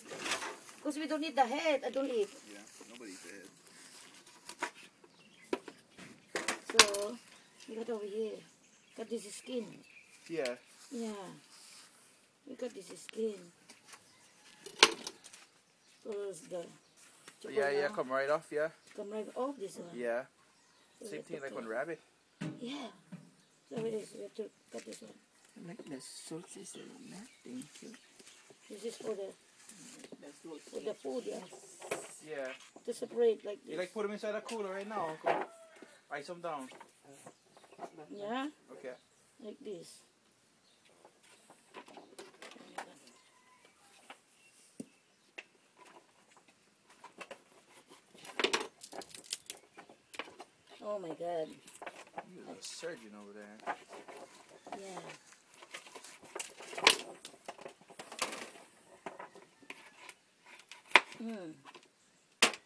this. Because we don't need the head. I don't eat. Yeah, nobody eats the head. So, we got over here. Got this skin. Yeah. Yeah. We got this skin. Cause the Yeah, come right off, yeah. come right off this one. Yeah. So Same we thing have like to on rabbit. Yeah. So it is. We have to cut this one. I like the sauces in that. Thank you. This is for the food, yeah. Yeah. To separate like this. You like put them inside a cooler right now, Uncle? Ice them down. Yeah, Okay. like this. Oh my God. You're a surgeon over there. Yeah. You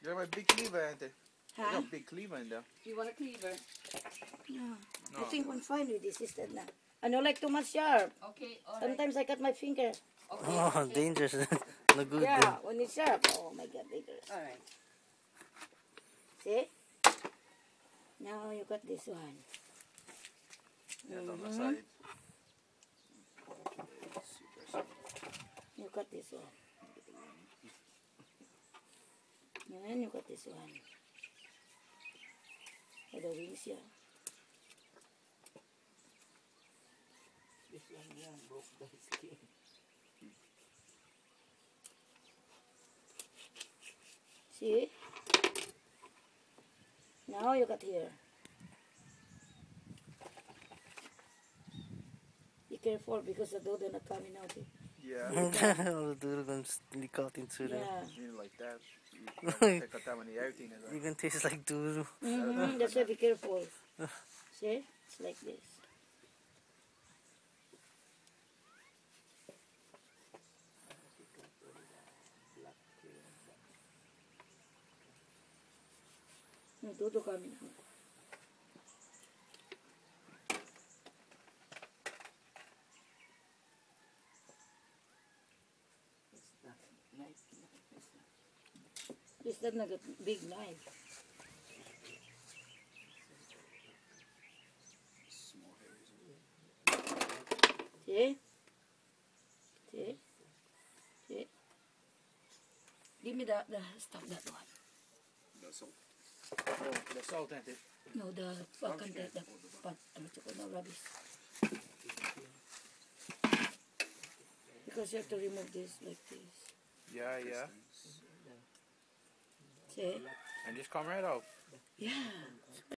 got my big cleaver, ain't it? You Huh? got big cleaver in there. You want a cleaver? No. No. I think I'm fine with this instead now. I don't like too much sharp. Okay, alright. Sometimes I cut my finger. Okay. Oh, dangerous. No good. Yeah, when it's sharp. Oh my God, dangerous. Alright. See? Now you got this one. Yeah, on the side. You got this one. And you got this one. For the wings, yeah. This one young broke the skin. See? Now you got here. Be careful because the dodo not coming out. Yeah. All the doodle gonna leak out into the. Yeah. You like that. You take everything. You can taste like doodle. That's why be careful. See? It's like this. No, dodo coming out. It's not like a big knife. See? See? See? Give me the stuff, that one. The salt. Oh, the salt, ain't it? No, the content, the pot, no rubbish. Because you have to remove this like this. Yeah, yeah. See? And just come right out. Yeah.